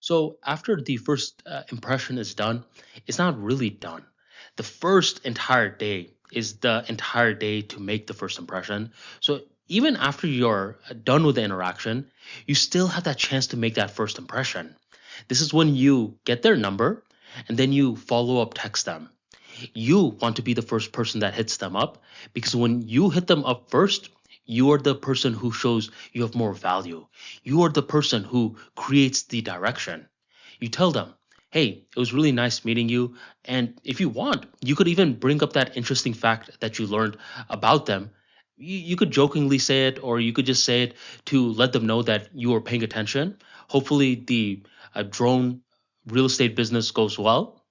So after the first impression is done, it's not really done. The first entire day is the entire day to make the first impression. So even after you're done with the interaction, you still have that chance to make that first impression. This is when you get their number and then you follow up text them. You want to be the first person that hits them up because when you hit them up first, you are the person who shows you have more value. You are the person who creates the direction. You tell them, hey, it was really nice meeting you. And if you want, you could even bring up that interesting fact that you learned about them. You could jokingly say it, or you could just say it to let them know that you are paying attention. Hopefully, the drone real estate business goes well.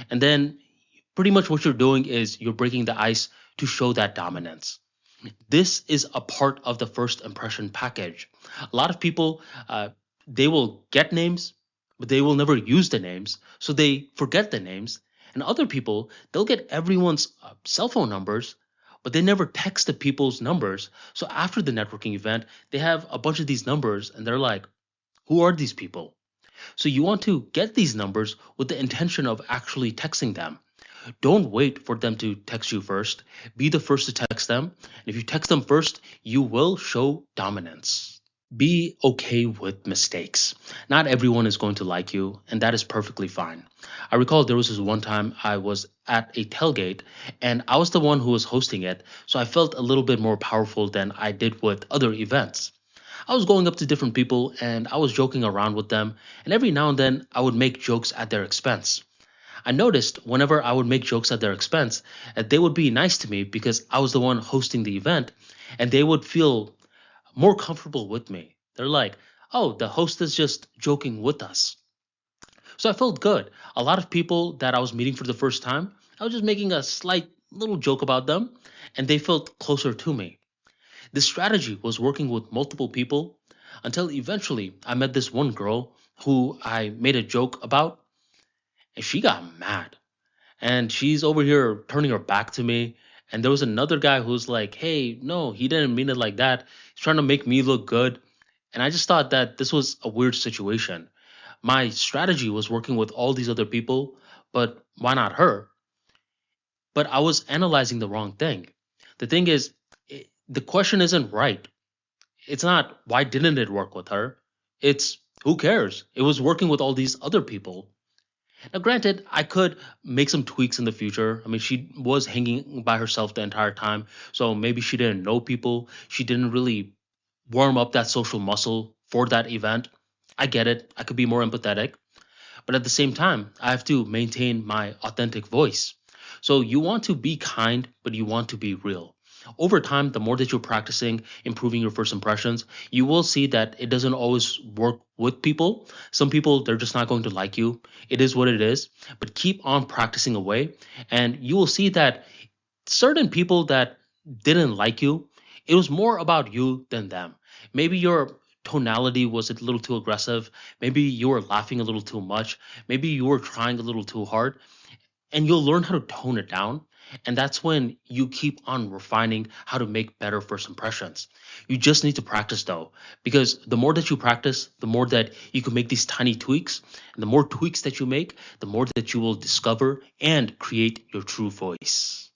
And then pretty much what you're doing is you're breaking the ice to show that dominance. This is a part of the first impression package. A lot of people, they will get names, but they will never use the names, so they forget the names. And other people, they'll get everyone's cell phone numbers, but they never text the people's numbers. So after the networking event, they have a bunch of these numbers, and they're like, who are these people? So you want to get these numbers with the intention of actually texting them. Don't wait for them to text you first. Be the first to text them. And if you text them first, you will show dominance. Be okay with mistakes. Not everyone is going to like you, and that is perfectly fine. I recall there was this one time I was at a tailgate, and I was the one who was hosting it, so I felt a little bit more powerful than I did with other events. I was going up to different people and I was joking around with them, and every now and then I would make jokes at their expense. I noticed whenever I would make jokes at their expense that they would be nice to me because I was the one hosting the event and they would feel more comfortable with me. They're like, oh, the host is just joking with us. So I felt good. A lot of people that I was meeting for the first time, I was just making a slight little joke about them and they felt closer to me. This strategy was working with multiple people until eventually I met this one girl who I made a joke about and she got mad. And she's over here turning her back to me. And there was another guy who's like, hey, no, he didn't mean it like that. He's trying to make me look good. And I just thought that this was a weird situation. My strategy was working with all these other people, but why not her? But I was analyzing the wrong thing. The thing is, the question isn't right. It's not why didn't it work with her? It's who cares? It was working with all these other people. Now, granted, I could make some tweaks in the future. I mean, she was hanging by herself the entire time, so maybe she didn't know people. She didn't really warm up that social muscle for that event. I get it. I could be more empathetic. But at the same time, I have to maintain my authentic voice. So you want to be kind, but you want to be real. Over time, the more that you're practicing improving your first impressions, you will see that it doesn't always work with people. Some people, they're just not going to like you. It is what it is. But keep on practicing away, and you will see that certain people that didn't like you, it was more about you than them. Maybe your tonality was a little too aggressive. Maybe you were laughing a little too much. Maybe you were trying a little too hard. And you'll learn how to tone it down. And that's when you keep on refining how to make better first impressions. You just need to practice though, because the more that you practice, the more that you can make these tiny tweaks. And the more tweaks that you make, the more that you will discover and create your true voice.